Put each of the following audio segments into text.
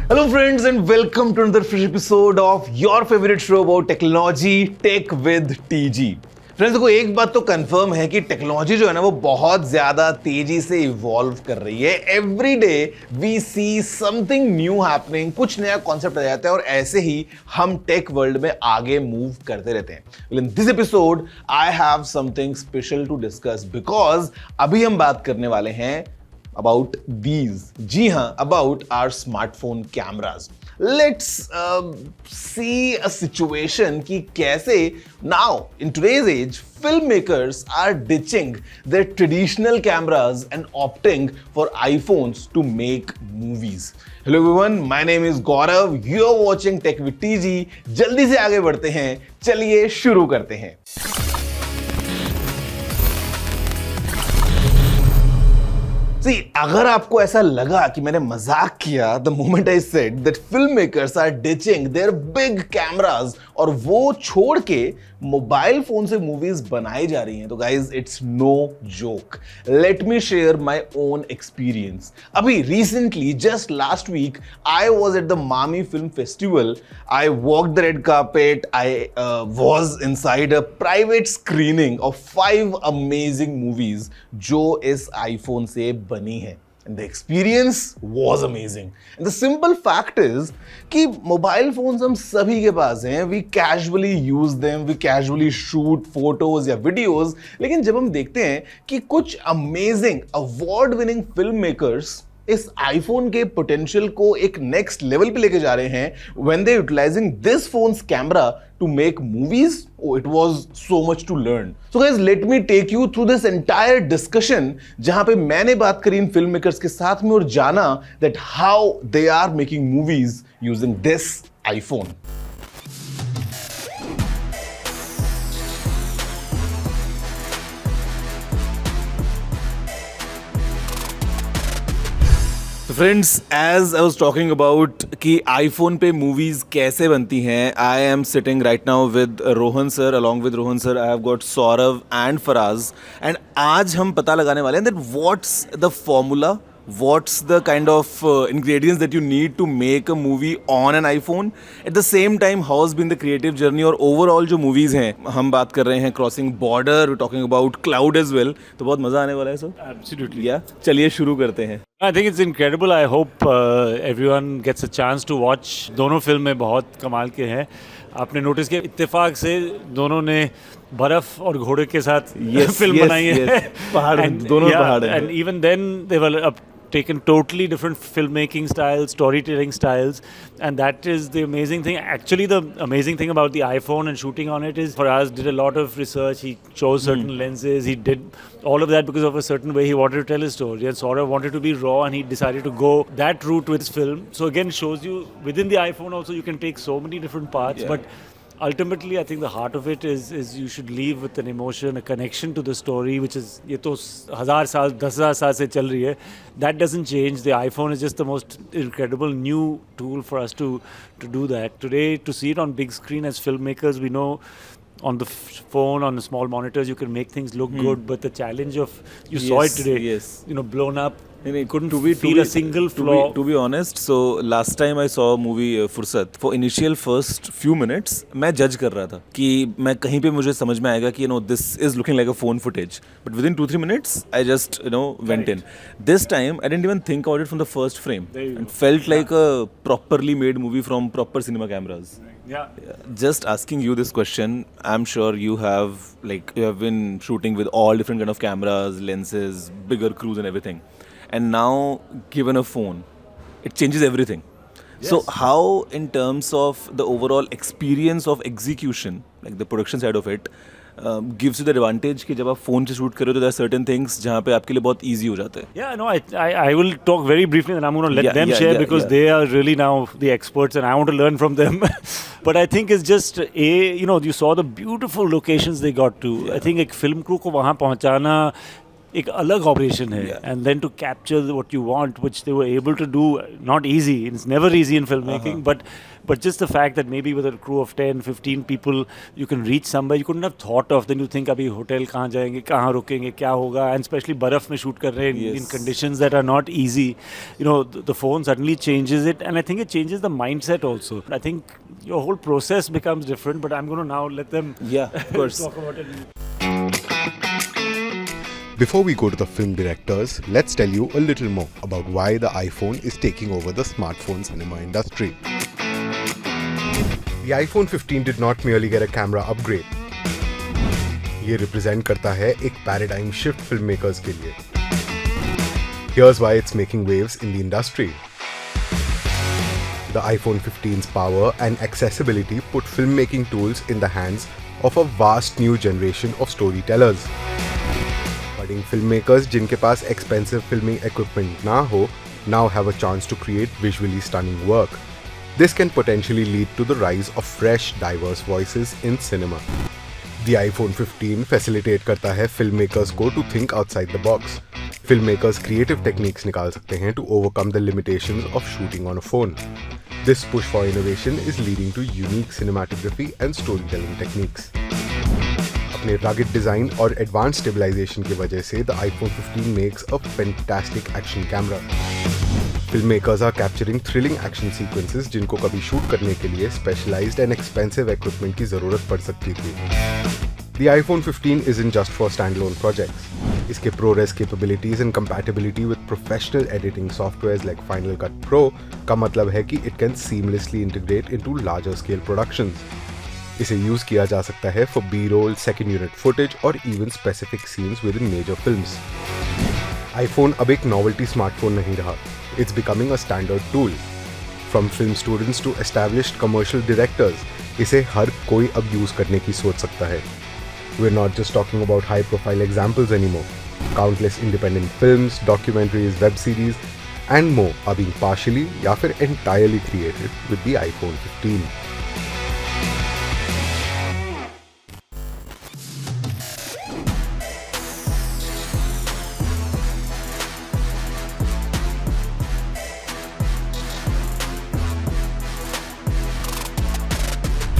Hello friends and welcome to another fresh episode of your favorite show about technology, Tech with TG. Friends देखो एक बात तो confirm है कि technology जो है ना वो बहुत ज्यादा तेजी से इवॉल्व कर रही है. Every day we see something new happening, कुछ नया कॉन्सेप्ट आ जाता है और ऐसे ही हम टेक वर्ल्ड में आगे मूव करते रहते हैं. In this episode I have something special to discuss because अभी हम बात करने वाले हैं about these. जी हाँ, about our smartphone cameras. Let's see a situation कि कैसे now in today's age filmmakers are ditching their traditional cameras and opting for iPhones to make movies. Hello everyone, my name is Gaurav. You're watching Tech with TG. जल्दी से आगे बढ़ते हैं, चलिए शुरू करते हैं. See, अगर आपको ऐसा लगा कि मैंने मजाक किया the moment I said that filmmakers are ditching their big cameras और वो छोड़ के मोबाइल फोन से मूवीज बनाई जा रही हैं, तो guys it's no joke. Let me share my own experience. अभी recently just last week I was at the MAMI film festival. I walked the red carpet. I was inside a private screening of 5 amazing movies जो इस iPhone से बनी है. And the experience was amazing. And the simple fact is कि mobile phones हम सभी के पास हैं. We casually use them, we casually shoot photos या videos. लेकिन जब हम देखते हैं कि कुछ amazing award winning filmmakers इस आईफोन के पोटेंशियल को एक नेक्स्ट लेवल पे लेके जा रहे हैं when they utilizing this phone's camera to make movies, oh, it was so much to learn. So guys, let me take you through this entire discussion जहां पे मैंने बात करी इन फिल्म मेकर्स के साथ में और जाना that how they are making movies using this iPhone. Friends, as I was talking about कि आईफोन पे मूवीज कैसे बनती हैं, I am sitting right now with Rohan sir. Along with Rohan sir I have got Saurabh and Faraz. And आज हम पता लगाने वाले हैं that what's the formula, what's the kind of ingredients that you need to make a movie on an iPhone. At the same time, how has been the creative journey और overall जो movies हैं, हम बात कर रहे हैं Crossing Border, we're talking about Cloud as well. तो बहुत मज़ा आने वाला है सर. Absolutely. Yeah, चलिए शुरू करते हैं. I think it's incredible. I hope everyone gets a chance to watch. दोनों फिल्में बहुत कमाल के हैं. आपने नोटिस किया इत्तेफाक से दोनों ने बर्फ और घोड़े के साथ फिल्म बनाई है. पहाड़, दोनों पहाड़ हैं. And even then they were taken totally different filmmaking styles, storytelling styles, and that is the amazing thing. Actually, the amazing thing about the iPhone and shooting on it is Faraz did a lot of research. He chose certain lenses. He did all of that because of a certain way he wanted to tell his story. And Saurav wanted to be raw, and he decided to go that route with his film. So again, shows you within the iPhone also you can take so many different parts, but ultimately, I think the heart of it is you should leave with an emotion, a connection to the story, which is ये तो 1000 साल 10,000 साल से चल रही है. That doesn't change. The iPhone is just the most incredible new tool for us to do that. Today, to see it on big screen as filmmakers, we know on the phone, on the small monitors, you can make things look good, but the challenge of you saw it today, blown up. couldn't feel a single flaw. To be honest, so last time I saw a movie Fursat, for initial first few minutes मैं जज कर रहा था कि मैं कहीं पे मुझे समझ में आएगा कि this is looking like a phone footage, but within 2-3 minutes I just went in. This time I didn't even think about it from the first frame and felt like a properly made movie from proper cinema cameras. Just asking you this question, I'm sure you have been shooting with all different kind of cameras, lenses, bigger crews and everything. And now, given a phone, it changes everything. Yes. So how, in terms of the overall experience of execution, like the production side of it, gives you the advantage कि जब आप phone से shoot कर रहे हो तो there are certain things जहाँ पे आपके लिए बहुत easy हो जाता है. Yeah, no, I will talk very briefly and I'm going to let them share because they are really now the experts and I want to learn from them. But I think it's just you saw the beautiful locations they got to. I think एक film crew को वहाँ पहुँचाना एक अलग operation है, and then to capture what you want, which they were able to do. Not easy, it's never easy in filmmaking, but just the fact that maybe with a crew of 10 15 people you can reach somewhere you couldn't have thought of. Then you think अभी hotel कहाँ जाएंगे, कहाँ रुकेंगे, क्या होगा, and especially बर्फ में shoot कर रहे हैं in conditions that are not easy. The phone suddenly changes it, and I think it changes the mindset also. I think your whole process becomes different, but I'm going to now let them of course. talk about it. Before we go to the film directors, let's tell you a little more about why the iPhone is taking over the smartphone cinema industry. The iPhone 15 did not merely get a camera upgrade. ये represent करता है एक paradigm shift filmmakers के लिए. Here's why it's making waves in the industry. The iPhone 15's power and accessibility put filmmaking tools in the hands of a vast new generation of storytellers. Budding filmmakers जिनके पास expensive filming equipment ना हो now have a chance to create visually stunning work. This can potentially lead to the rise of fresh, diverse voices in cinema. The iPhone 15 facilitate करता है filmmakers को to think outside the box. Filmmakers creative techniques निकाल सकते हैं to overcome the limitations of shooting on a phone. This push for innovation is leading to unique cinematography and storytelling techniques. अपने rugged design और advanced stabilization की वजह से the iPhone 15 makes a fantastic action camera. Filmmakers are capturing thrilling action sequences जिनको कभी shoot करने के लिए specialized and expensive equipment की ज़रूरत पड़ सकती थी. The iPhone 15 isn't just for standalone projects. इसके ProRes capabilities and compatibility with professional editing softwares like Final Cut Pro का मतलब है कि it can seamlessly integrate into larger scale productions. इसे यूज किया जा सकता है for B-roll, second unit footage और even specific scenes within major films. iPhone अब एक novelty smartphone नहीं रहा. It's becoming a standard tool. From film students to established commercial directors, इसे हर कोई अब यूज करने की सोच सकता है. We're not just talking about high-profile examples anymore. Countless independent films, documentaries, web series, and more are being partially या फिर entirely created with the iPhone 15.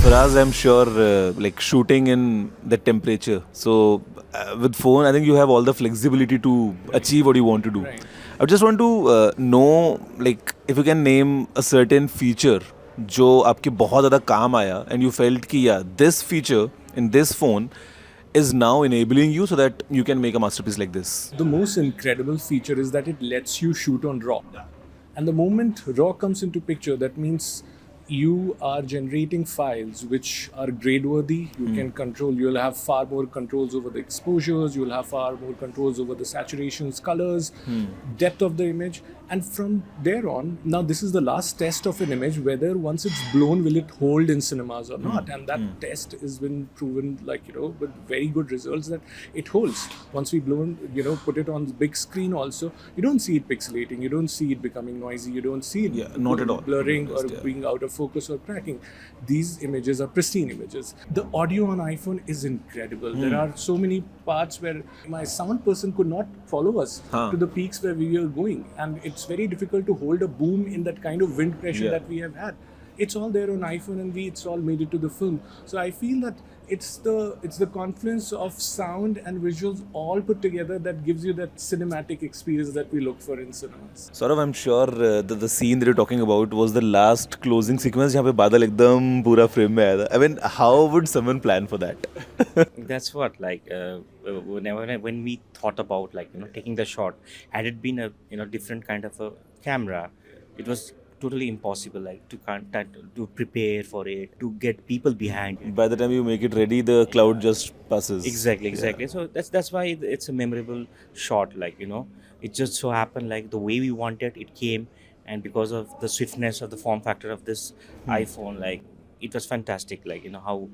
Faraz, I'm sure like shooting in the temperature. So with phone, I think you have all the flexibility to achieve what you want to do. Right. I just want to know like if you can name a certain feature जो आपके बहुत ज़्यादा काम आया and you felt कि yeah this feature in this phone is now enabling you so that you can make a masterpiece like this. The most incredible feature is that it lets you shoot on RAW. And the moment RAW comes into picture, that means you are generating files which are grade worthy. You can control, you'll have far more controls over the exposures, you'll have far more controls over the saturations, colors, depth of the image. And from there on, now this is the last test of an image, whether once it's blown, will it hold in cinemas or not? And that test has been proven, like, with very good results that it holds. Once we blown, put it on the big screen also, you don't see it pixelating, you don't see it becoming noisy, you don't see it not at all. blurring or being out of focus or cracking. These images are pristine images. The audio on iPhone is incredible. There are so many parts where my sound person could not follow us to the peaks where we were going, and it's very difficult to hold a boom in that kind of wind pressure that we have had. It's all there on iPhone, and it's all made it to the film. So I feel that it's the confluence of sound and visuals all put together that gives you that cinematic experience that we look for in cinemas. Saurav, I'm sure the scene that you're talking about was the last closing sequence जहाँ पे बादल एकदम पूरा frame में आया था. I mean, how would someone plan for that? That's what, like, when we thought about, like, taking the shot, had it been a different kind of a camera, it was totally impossible, like, to prepare for it, to get people behind it. By the time you make it ready, the cloud just passes. Exactly. So that's why it's a memorable shot, like, it just so happened, like, the way we wanted it came, and because of the swiftness of the form factor of this iPhone, like, it was fantastic, like, how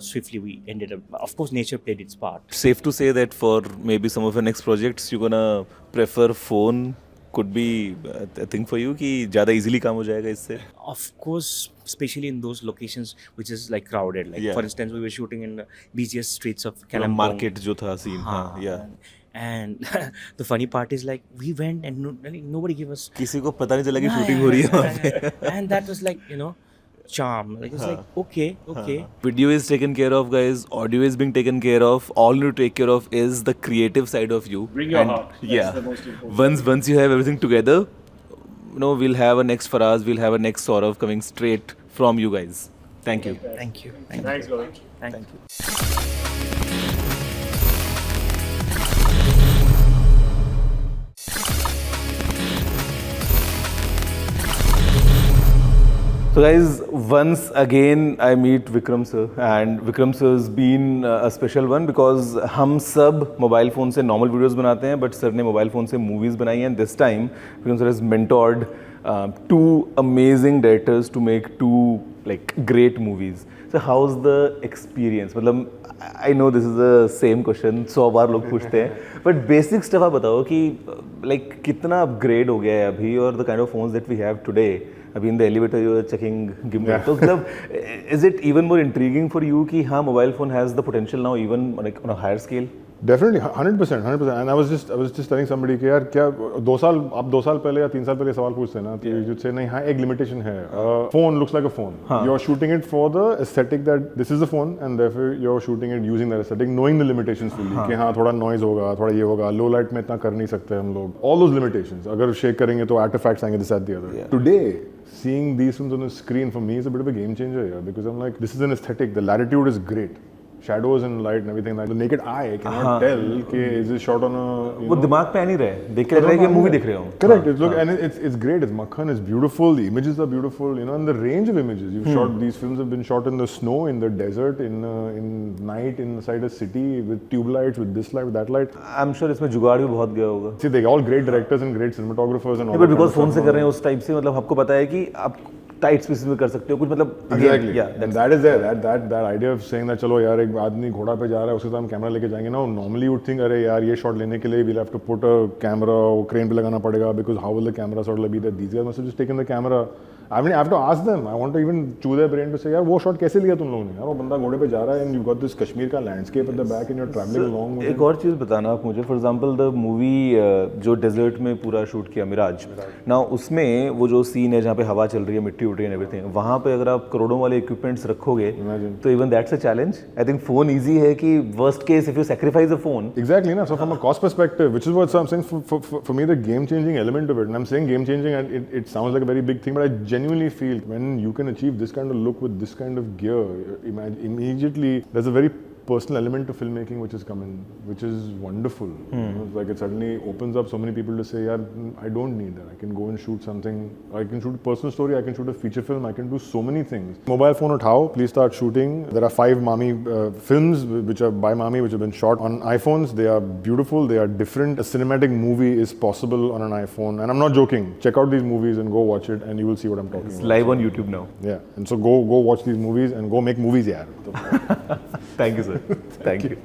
swiftly we ended up. Of course, nature played its part. Safe to say that for maybe some of your next projects, you're gonna prefer phone could be a thing for you कि ज़्यादा easily काम हो जाएगा इससे? Of course, especially in those locations which is like crowded. Like for instance, we were shooting in the busiest streets of Kalimpong. Market जो था scene, हाँ, yeah. And the funny part is like we went and nobody gave us. किसी को पता नहीं चला कि shooting हो रही है वहाँ पे. And that was like, you know, charm. Like it's like okay. Video is taken care of, guys. Audio is being taken care of. All you need to take care of is the creative side of you. Bring your And heart. That's yeah. the most important. Once you have everything together, you know, we'll have a next Faraz. We'll have a next Saurav coming straight from you guys. Thank you. Thank you. Thanks, Gaurav. Thank you. So guys, once again I meet Vikram sir, and Vikram sir has been a special one because हम सब mobile phone से normal videos बनाते हैं, but sir ने mobile phone से movies बनाई हैं. This time Vikram sir has mentored two amazing directors to make two like great movies. So how's the experience? मतलब I know this is the same question 100 बार लोग पूछते हैं, but basic stuff आप बताओ कि like कितना upgrade हो गया है अभी, और the kind of phones that we have today. अभी in the elevator you are checking gimbal. तो मतलब is it even more intriguing for you कि हाँ mobile phone has the potential now even like on a higher scale? Definitely, 100%. And I was just telling somebody कि यार क्या 2 साल पहले या 3 साल पहले सवाल पूछते हैं ना, तो you say नहीं, हाँ एक limitation है. Phone looks like a phone. You're shooting it for the aesthetic that this is the phone, and therefore you're shooting it using that aesthetic, knowing the limitations fully. कि हाँ थोड़ा noise होगा, थोड़ा ये होगा, low light में इतना कर नहीं सकते हम लोग. All those limitations. अगर shake करेंगे तो artifacts आएंगे this at the other. Today, seeing these films on the screen for me is a bit of a game changer here, because I'm like, this is an aesthetic. The latitude is great. Shadows and light and everything, like the naked eye cannot tell कि is this shot on a वो दिमाग पे आ नहीं रहे, देख के लग रहा है कि मूवी देख रहे हो. Correct. It's look and it's great. It's Makhan. It's beautiful. The images are beautiful. You know, and the range of images you've shot. These films have been shot in the snow, in the desert, in night, inside a city with tube lights, with this light, with that light. I'm sure इसमें जुगाड़ भी बहुत गया होगा. See, they're all great directors and great cinematographers and all. But because phone से कर रहे हैं उस टाइप से, मतलब आपको पता है कि आप टाइट स्पेसेस में कर सकते हो कुछ, मतलब Exactly. yeah, And that is there. That idea of saying that चलो यार एक आदमी घोड़ा पे जा रहा है उसके साथ हम कैमरा लेके जाएंगे ना, normally you would think अरे यार ये शॉट लेने के लिए we'll have to put a camera वो क्रेन पे लगाना पड़ेगा, because how will the camera sort of be that these guys must have just taken the camera. I mean, I have to ask them. I want to even chew their brain to say यार वो shot कैसे लिया तुम लोगों ने यार, वो बंदा घोड़े पे जा रहा है and you've got this Kashmir का landscape at the back and you're traveling along with एक और चीज़ बताना आप मुझे. फॉर एग्जांपल द मूवी जो डेजर्ट में पूरा शूट किया मिराज ना, उसमें वो जो सीन है जहाँ पे हवा चल रही है, मिट्टी उड़ रही है, एवरीथिंग, वहाँ पे अगर आप करोड़ों वाले इक्विपमेंट्स रखोगे तो even that's a challenge. I think phone easy है कि worst case if you sacrifice a phone. Exactly, no? So from a cost perspective, which is what I'm saying, for me the game-changing element of it, and I'm saying game-changing and it sounds like a very big thing, but I genuinely feel when you can achieve this kind of look with this kind of gear, immediately there's a very personal element to filmmaking which has come in, which is wonderful. You know, it's like it suddenly opens up so many people to say, yeah, I don't need that. I can go and shoot something. I can shoot a personal story. I can shoot a feature film. I can do so many things. Mobile phone uthao, please start shooting. There are 5 Mami films which are by Mami which have been shot on iPhones. They are beautiful. They are different. A cinematic movie is possible on an iPhone, and I'm not joking. Check out these movies and go watch it, and you will see what I'm talking about. Live on YouTube now. Yeah, and so go watch these movies and go make movies, yaar. Thank you sir. Thank you.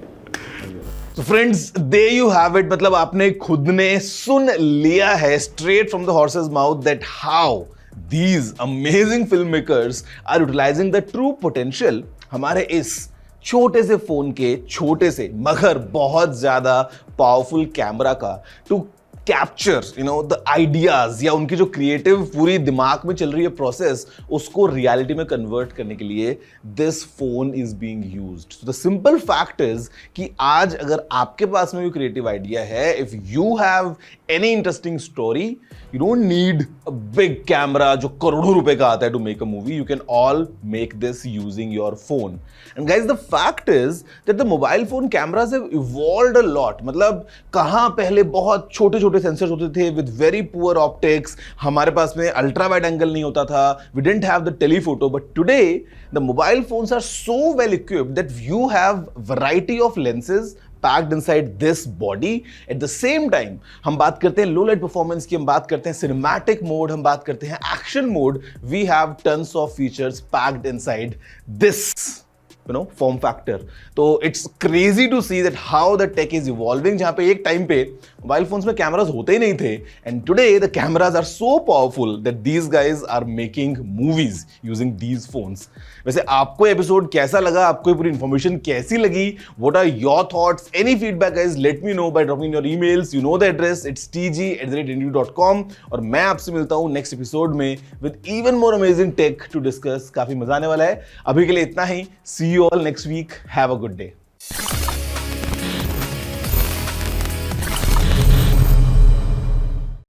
So friends, there you have it. मतलब आपने खुद ने सुन लिया है straight from the horse's mouth that how these amazing filmmakers are utilizing the true potential हमारे इस छोटे से फोन के छोटे से मगर बहुत ज्यादा पावरफुल कैमरा का टू कैप्चर द आइडियाज, या उनकी जो क्रिएटिव पूरी दिमाग में चल रही है प्रोसेस, उसको रियलिटी में कन्वर्ट करने के लिए this phone is being used. So the simple fact is कि आज अगर आपके पास में भी क्रिएटिव आइडिया है, if you have any interesting story, you don't need a big camera जो करोड़ों रुपए का आता है to make a movie. You can all make this using your phone. And guys the fact is that the mobile phone cameras have evolved a lot. मतलब कहां पहले बहुत छोटे छोटे सेंसर्स होते थे विद वेरी पुअर ऑप्टिक्स, हमारे पास में अल्ट्रा वाइड एंगल नहीं होता था, we didn't have the telephoto, but today the mobile phones are so well equipped that you have variety of lenses packed inside this body. At the same time, हम बात करते हैं low light performance की, हम बात करते हैं cinematic mode, हम बात करते हैं action mode. We have tons of features packed inside this form factor. तो it's crazy to see that how the tech is evolving. जहाँ पे एक टाइम पे मोबाइल फोन्स में कैमराज होते ही नहीं थे, and today the cameras are so powerful that these guys are making movies using these phones. वैसे आपको एपिसोड कैसा लगा, आपको ये पूरी इंफॉर्मेशन कैसी लगी, what are your thoughts, any feedback guys, let me know by dropping your emails. You know the address, it's tg@indie.com. और मैं आपसे मिलता हूं नेक्स्ट एपिसोड में with even more amazing tech to discuss. काफी मजा आने वाला है. अभी के लिए इतना ही. See you all next week. Have a good day.